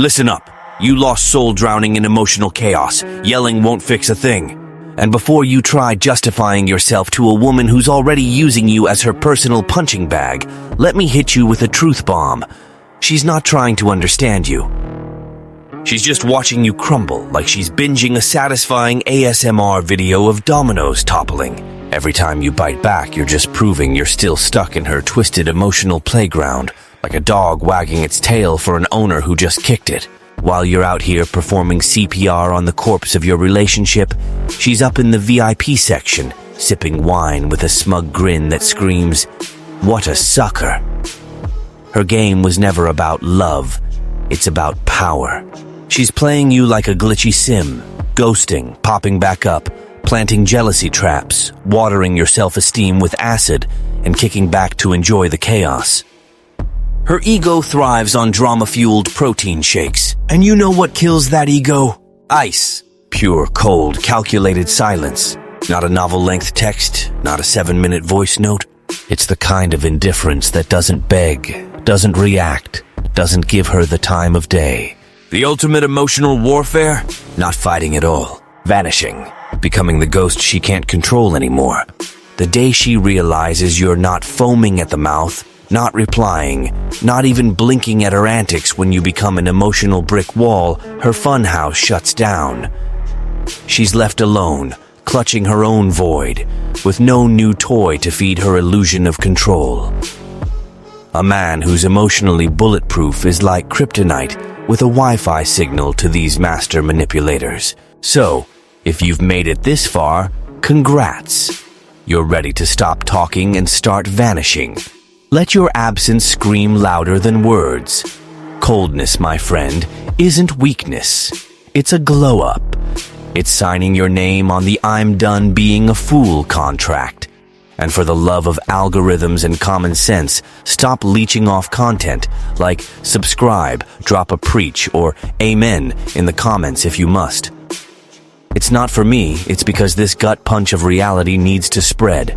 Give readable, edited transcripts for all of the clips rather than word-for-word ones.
Listen up. You lost soul drowning in emotional chaos. Yelling won't fix a thing. And before you try justifying yourself to a woman who's already using you as her personal punching bag, let me hit you with a truth bomb. She's not trying to understand you. She's just watching you crumble like she's binging a satisfying ASMR video of dominoes toppling. Every time you bite back, you're just proving you're still stuck in her twisted emotional playground, like a dog wagging its tail for an owner who just kicked it. While you're out here performing CPR on the corpse of your relationship, she's up in the VIP section, sipping wine with a smug grin that screams, "What a sucker." Her game was never about love, it's about power. She's playing you like a glitchy sim, ghosting, popping back up, planting jealousy traps, watering your self-esteem with acid, and kicking back to enjoy the chaos. Her ego thrives on drama-fueled protein shakes. And you know what kills that ego? Ice. Pure, cold, calculated silence. Not a novel-length text, not a 7-minute voice note. It's the kind of indifference that doesn't beg, doesn't react, doesn't give her the time of day. The ultimate emotional warfare? Not fighting at all. Vanishing. Becoming the ghost she can't control anymore. The day she realizes you're not foaming at the mouth, not replying, not even blinking at her antics when you become an emotional brick wall, her funhouse shuts down. She's left alone, clutching her own void, with no new toy to feed her illusion of control. A man who's emotionally bulletproof is like kryptonite with a Wi-Fi signal to these master manipulators. So, if you've made it this far, congrats. You're ready to stop talking and start vanishing. Let your absence scream louder than words. Coldness, my friend, isn't weakness. It's a glow-up. It's signing your name on the "I'm done being a fool" contract. And for the love of algorithms and common sense, stop leeching off content like subscribe, drop a preach, or amen in the comments if you must. It's not for me, it's because this gut punch of reality needs to spread.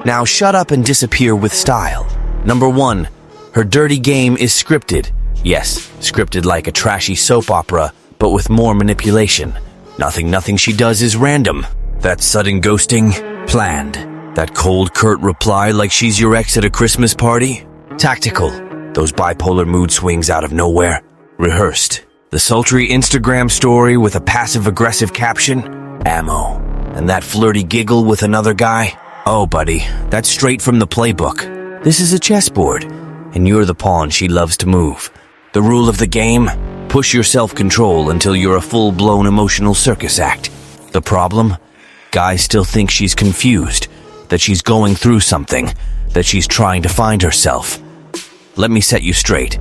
Now shut up and disappear with style. Number 1, her dirty game is scripted. Yes, scripted like a trashy soap opera, but with more manipulation. Nothing she does is random. That sudden ghosting, planned. That cold, curt reply like she's your ex at a Christmas party, tactical. Those bipolar mood swings out of nowhere, rehearsed. The sultry Instagram story with a passive-aggressive caption, ammo. And that flirty giggle with another guy, oh, buddy, that's straight from the playbook. This is a chessboard, and you're the pawn she loves to move. The rule of the game? Push your self-control until you're a full-blown emotional circus act. The problem? Guys still think she's confused, that she's going through something, that she's trying to find herself. Let me set you straight.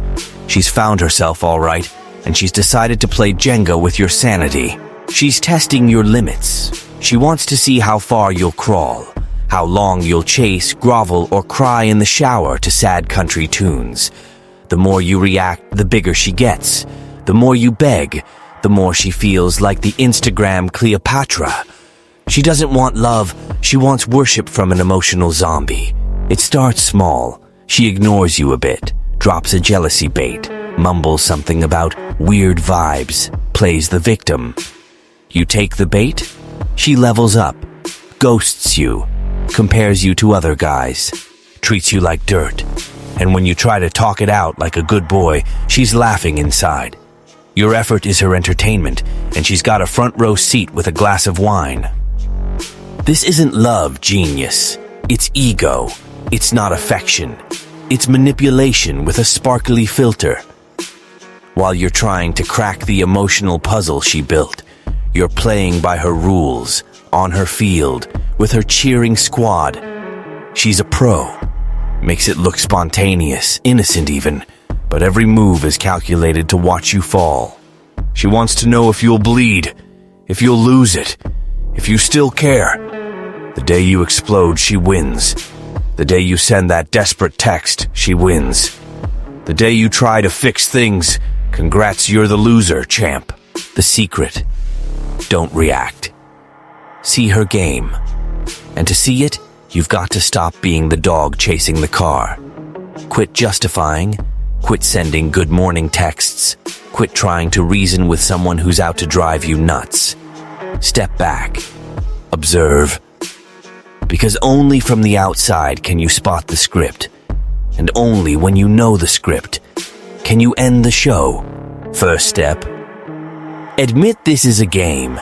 She's found herself all right, and she's decided to play Jenga with your sanity. She's testing your limits. She wants to see how far you'll crawl. How long you'll chase, grovel, or cry in the shower to sad country tunes. The more you react, the bigger she gets. The more you beg, the more she feels like the Instagram Cleopatra. She doesn't want love, she wants worship from an emotional zombie. It starts small. She ignores you a bit, drops a jealousy bait, mumbles something about weird vibes, plays the victim. You take the bait, she levels up, ghosts you, compares you to other guys, treats you like dirt. And when you try to talk it out like a good boy, she's laughing inside. Your effort is her entertainment, and she's got a front row seat with a glass of wine. This isn't love, genius. It's ego. It's not affection. It's manipulation with a sparkly filter. While you're trying to crack the emotional puzzle she built, you're playing by her rules, on her field, with her cheering squad. She's a pro. Makes it look spontaneous, innocent even, but every move is calculated to watch you fall. She wants to know if you'll bleed, if you'll lose it, if you still care. The day you explode, she wins. The day you send that desperate text, she wins. The day you try to fix things, congrats, you're the loser, champ. The secret: don't react. See her game. And to see it, you've got to stop being the dog chasing the car. Quit justifying, quit sending good morning texts, Quit trying to reason with someone who's out to drive you nuts. Step back. Observe. Because only from the outside can you spot the script. And only when you know the script can you end the show. First step. Admit this is a game.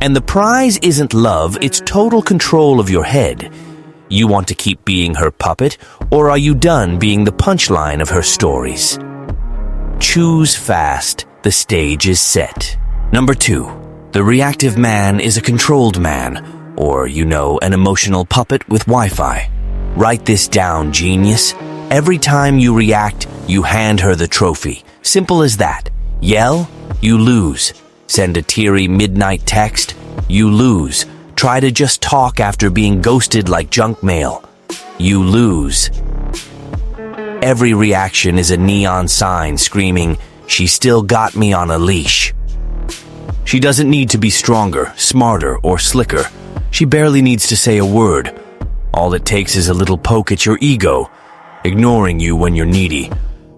And the prize isn't love, it's total control of your head. You want to keep being her puppet, or are you done being the punchline of her stories? Choose fast. The stage is set. Number 2. The reactive man is a controlled man, or, an emotional puppet with Wi-Fi. Write this down, genius. Every time you react, you hand her the trophy. Simple as that. Yell, you lose. Send a teary midnight text, you lose. Try to just talk after being ghosted like junk mail. You lose. Every reaction is a neon sign screaming, "She still got me on a leash." She doesn't need to be stronger, smarter, or slicker. She barely needs to say a word. All it takes is a little poke at your ego, ignoring you when you're needy,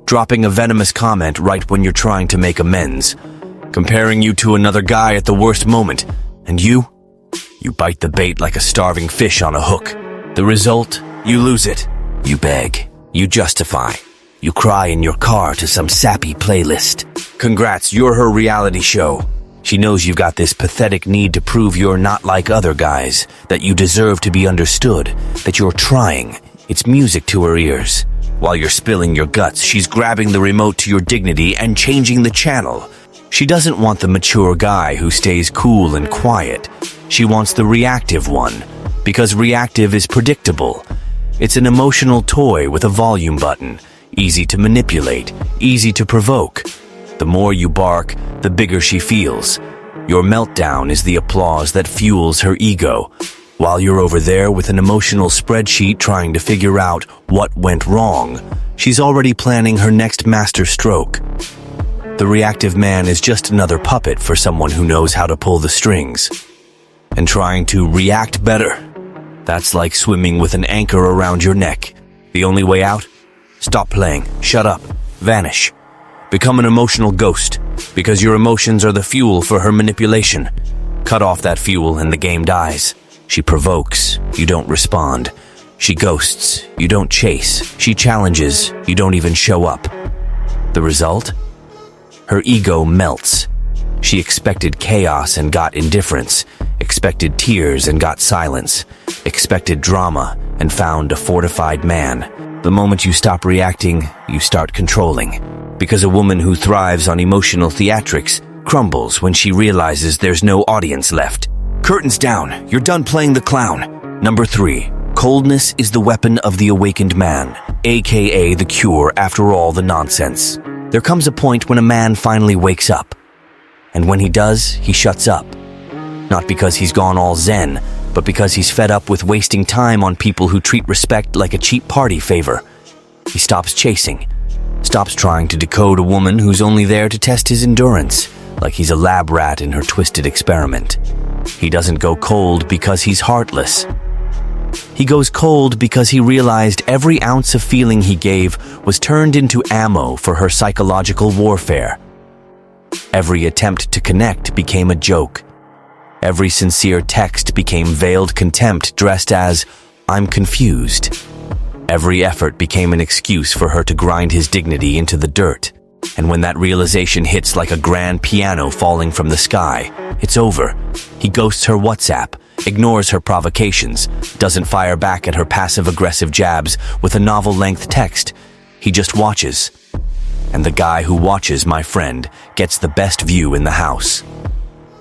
dropping a venomous comment right when you're trying to make amends, comparing you to another guy at the worst moment, and you bite the bait like a starving fish on a hook. The result? You lose it. You beg. You justify. You cry in your car to some sappy playlist. Congrats, you're her reality show. She knows you've got this pathetic need to prove you're not like other guys, that you deserve to be understood, that you're trying. It's music to her ears. While you're spilling your guts, she's grabbing the remote to your dignity and changing the channel. She doesn't want the mature guy who stays cool and quiet. She wants the reactive one, because reactive is predictable. It's an emotional toy with a volume button, easy to manipulate, easy to provoke. The more you bark, the bigger she feels. Your meltdown is the applause that fuels her ego. While you're over there with an emotional spreadsheet trying to figure out what went wrong, she's already planning her next master stroke. The reactive man is just another puppet for someone who knows how to pull the strings. And trying to react better, that's like swimming with an anchor around your neck. The only way out? Stop playing, shut up, vanish. Become an emotional ghost, because your emotions are the fuel for her manipulation. Cut off that fuel and the game dies. She provokes, you don't respond. She ghosts, you don't chase. She challenges, you don't even show up. The result? Her ego melts. She expected chaos and got indifference, expected tears and got silence, expected drama and found a fortified man. The moment you stop reacting, you start controlling. Because a woman who thrives on emotional theatrics crumbles when she realizes there's no audience left. Curtains down, you're done playing the clown. Number 3, coldness is the weapon of the awakened man, aka the cure after all the nonsense. There comes a point when a man finally wakes up. And when he does, he shuts up. Not because he's gone all zen, but because he's fed up with wasting time on people who treat respect like a cheap party favor. He stops chasing. Stops trying to decode a woman who's only there to test his endurance, like he's a lab rat in her twisted experiment. He doesn't go cold because he's heartless. He goes cold because he realized every ounce of feeling he gave was turned into ammo for her psychological warfare. Every attempt to connect became a joke. Every sincere text became veiled contempt dressed as, "I'm confused." Every effort became an excuse for her to grind his dignity into the dirt. And when that realization hits like a grand piano falling from the sky, it's over. He ghosts her WhatsApp, ignores her provocations, doesn't fire back at her passive-aggressive jabs with a novel-length text. He just watches. And the guy who watches, my friend, gets the best view in the house.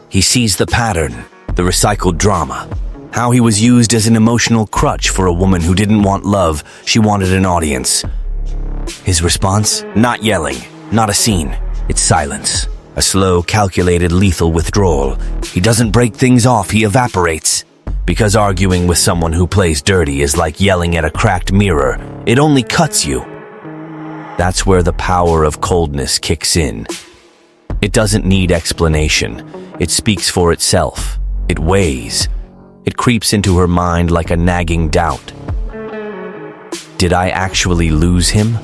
He sees the pattern, the recycled drama. How he was used as an emotional crutch for a woman who didn't want love, she wanted an audience. His response? Not yelling, not a scene. It's silence. A slow, calculated, lethal withdrawal. He doesn't break things off, he evaporates. Because arguing with someone who plays dirty is like yelling at a cracked mirror. It only cuts you. That's where the power of coldness kicks in. It doesn't need explanation. It speaks for itself. It weighs. It creeps into her mind like a nagging doubt. Did I actually lose him?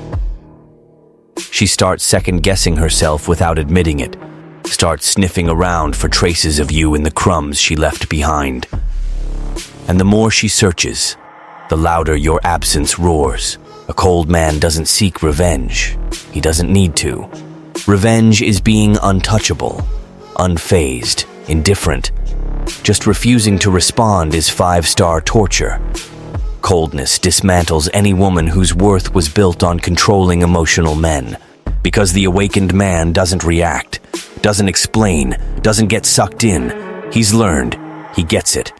She starts second-guessing herself without admitting it, starts sniffing around for traces of you in the crumbs she left behind. And the more she searches, the louder your absence roars. A cold man doesn't seek revenge. He doesn't need to. Revenge is being untouchable, unfazed, indifferent. Just refusing to respond is 5-star torture. Coldness dismantles any woman whose worth was built on controlling emotional men. Because the awakened man doesn't react, doesn't explain, doesn't get sucked in. He's learned. He gets it.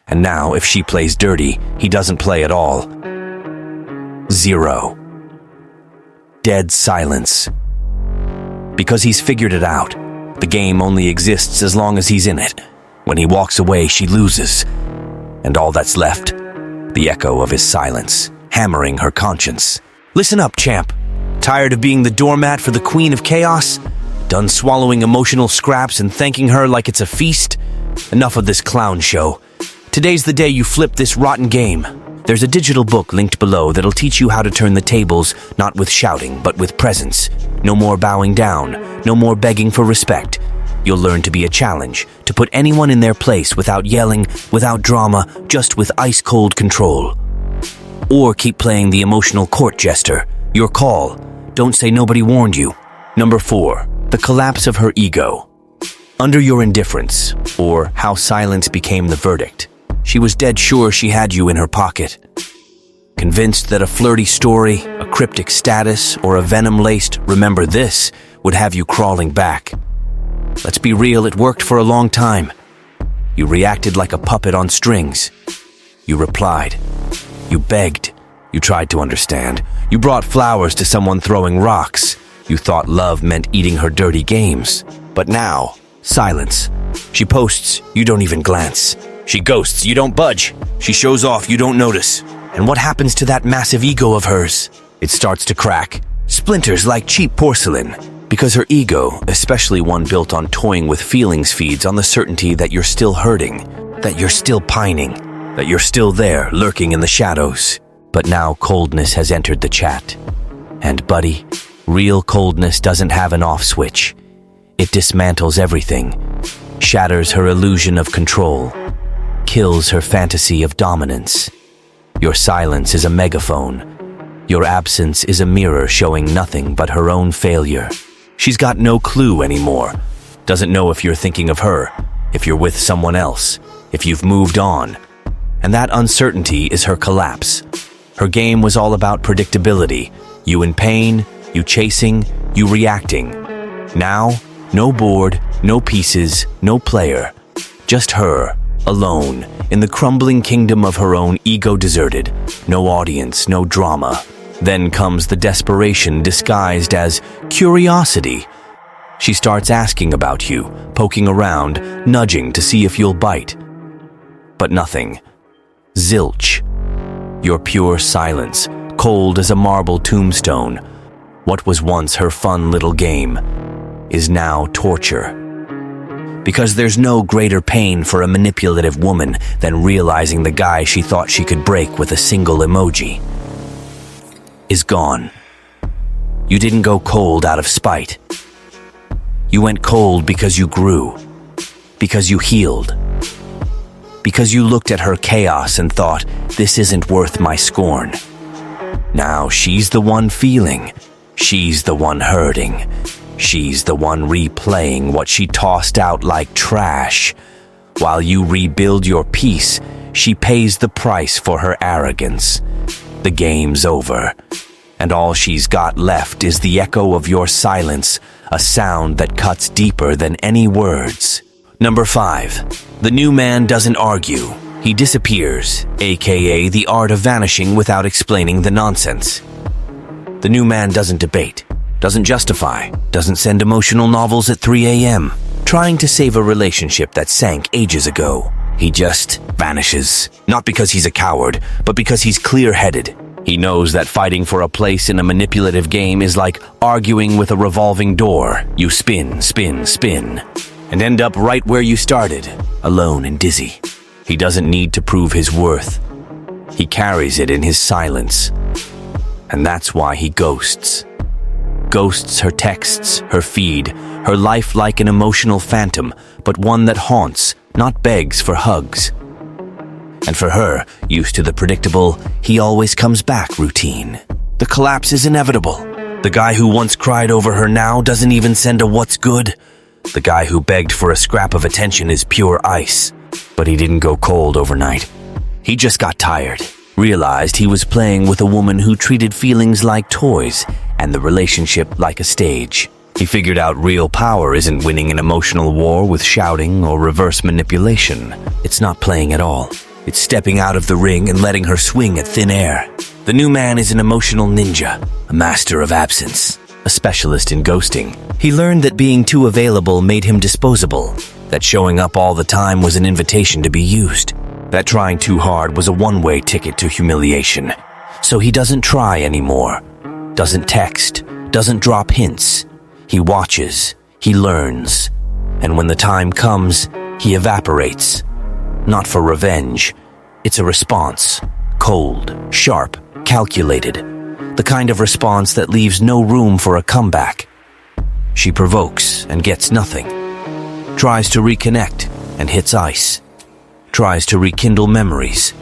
And now, if she plays dirty, he doesn't play at all. 0. Dead silence. Because he's figured it out. The game only exists as long as he's in it. When he walks away, she loses. And all that's left, the echo of his silence, hammering her conscience. Listen up, champ. Tired of being the doormat for the queen of chaos? Done swallowing emotional scraps and thanking her like it's a feast? Enough of this clown show. Today's the day you flip this rotten game. There's a digital book linked below that'll teach you how to turn the tables, not with shouting, but with presence. No more bowing down, no more begging for respect. You'll learn to be a challenge, to put anyone in their place without yelling, without drama, just with ice-cold control. Or keep playing the emotional court jester. Your call. Don't say nobody warned you. Number 4. The collapse of her ego. Under your indifference, or how silence became the verdict, she was dead sure she had you in her pocket. Convinced that a flirty story, a cryptic status, or a venom-laced "remember this" would have you crawling back. Let's be real, it worked for a long time. You reacted like a puppet on strings. You replied. You begged. You tried to understand. You brought flowers to someone throwing rocks. You thought love meant eating her dirty games. But now, silence. She posts, you don't even glance. She ghosts, you don't budge. She shows off, you don't notice. And what happens to that massive ego of hers? It starts to crack. Splinters like cheap porcelain. Because her ego, especially one built on toying with feelings, feeds on the certainty that you're still hurting, that you're still pining, that you're still there, lurking in the shadows. But now coldness has entered the chat. And buddy, real coldness doesn't have an off switch. It dismantles everything, shatters her illusion of control, kills her fantasy of dominance. Your silence is a megaphone. Your absence is a mirror showing nothing but her own failure. She's got no clue anymore. Doesn't know if you're thinking of her, if you're with someone else, if you've moved on. And that uncertainty is her collapse. Her game was all about predictability. You in pain, you chasing, you reacting. Now, no board, no pieces, no player. Just her, alone, in the crumbling kingdom of her own ego deserted. No audience, no drama. Then comes the desperation disguised as curiosity. She starts asking about you, poking around, nudging to see if you'll bite. But nothing. Zilch. Your pure silence, cold as a marble tombstone. What was once her fun little game is now torture. Because there's no greater pain for a manipulative woman than realizing the guy she thought she could break with a single emoji is gone. You didn't go cold out of spite. You went cold because you grew, because you healed, because you looked at her chaos and thought, this isn't worth my scorn. Now she's the one feeling, she's the one hurting, she's the one replaying what she tossed out like trash. While you rebuild your peace, she pays the price for her arrogance. The game's over, and all she's got left is the echo of your silence, a sound that cuts deeper than any words. Number 5. The new man doesn't argue. He disappears, aka the art of vanishing without explaining the nonsense. The new man doesn't debate, doesn't justify, doesn't send emotional novels at 3 a.m., trying to save a relationship that sank ages ago. He just vanishes. Not because he's a coward, but because he's clear-headed. He knows that fighting for a place in a manipulative game is like arguing with a revolving door. You spin, spin, spin, and end up right where you started, alone and dizzy. He doesn't need to prove his worth. He carries it in his silence. And that's why he ghosts. ghosts her texts, her feed, her life like an emotional phantom, but one that haunts, not begs for hugs. And for her, used to the predictable, he always comes back routine. The collapse is inevitable. The guy who once cried over her now doesn't even send a what's good. The guy who begged for a scrap of attention is pure ice. But he didn't go cold overnight. He just got tired, realized he was playing with a woman who treated feelings like toys and the relationship like a stage. He figured out real power isn't winning an emotional war with shouting or reverse manipulation. It's not playing at all. It's stepping out of the ring and letting her swing at thin air. The new man is an emotional ninja, a master of absence, a specialist in ghosting. He learned that being too available made him disposable, that showing up all the time was an invitation to be used, that trying too hard was a one-way ticket to humiliation. So he doesn't try anymore, doesn't text, doesn't drop hints. He watches, he learns, and when the time comes, he evaporates. Not for revenge. It's a response. Cold, sharp, calculated. The kind of response that leaves no room for a comeback. She provokes and gets nothing. Tries to reconnect and hits ice. Tries to rekindle memories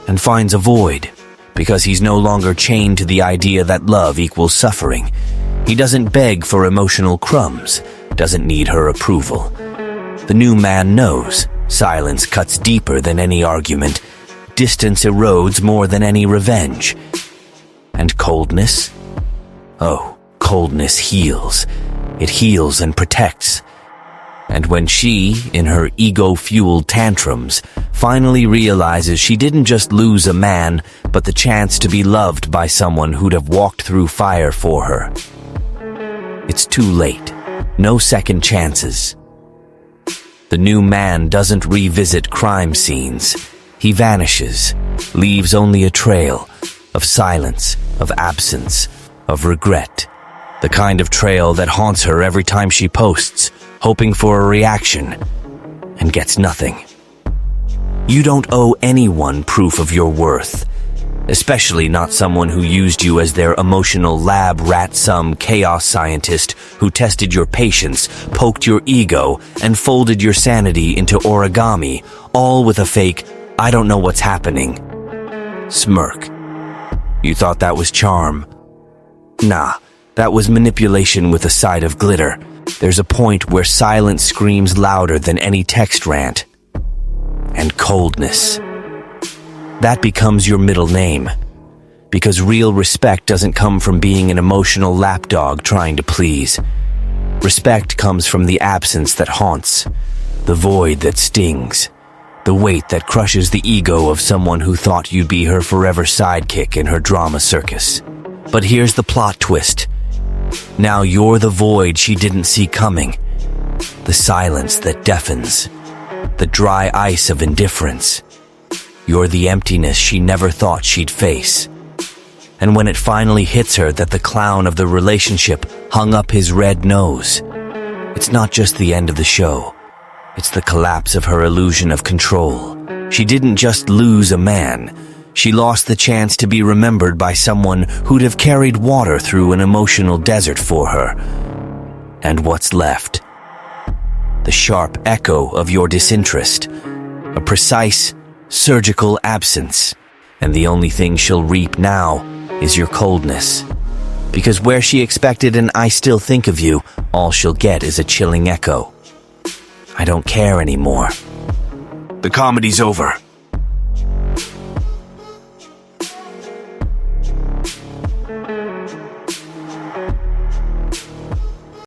and finds a void because he's no longer chained to the idea that love equals suffering. He doesn't beg for emotional crumbs, doesn't need her approval. The new man knows. Silence cuts deeper than any argument. Distance erodes more than any revenge. And coldness? Oh, coldness heals. It heals and protects. And when she, in her ego-fueled tantrums, finally realizes she didn't just lose a man, but the chance to be loved by someone who'd have walked through fire for her, it's too late. No second chances. The new man doesn't revisit crime scenes. He vanishes, leaves only a trail of silence, of absence, of regret. The kind of trail that haunts her every time she posts, hoping for a reaction, and gets nothing. You don't owe anyone proof of your worth, especially not someone who used you as their emotional lab rat, some chaos scientist who tested your patience, poked your ego, and folded your sanity into origami, all with a fake, I don't know what's happening smirk. You thought that was charm? Nah, that was manipulation with a side of glitter. There's a point where silence screams louder than any text rant. And coldness. That becomes your middle name. Because real respect doesn't come from being an emotional lapdog trying to please. Respect comes from the absence that haunts, the void that stings, the weight that crushes the ego of someone who thought you'd be her forever sidekick in her drama circus. But here's the plot twist. Now you're the void she didn't see coming. The silence that deafens. The dry ice of indifference. You're the emptiness she never thought she'd face. And when it finally hits her that the clown of the relationship hung up his red nose, it's not just the end of the show. It's the collapse of her illusion of control. She didn't just lose a man. She lost the chance to be remembered by someone who'd have carried water through an emotional desert for her. And what's left? The sharp echo of your disinterest. A precise, surgical absence. And the only thing she'll reap now is your coldness. Because where she expected an I still think of you, all she'll get is a chilling echo. I don't care anymore. The comedy's over.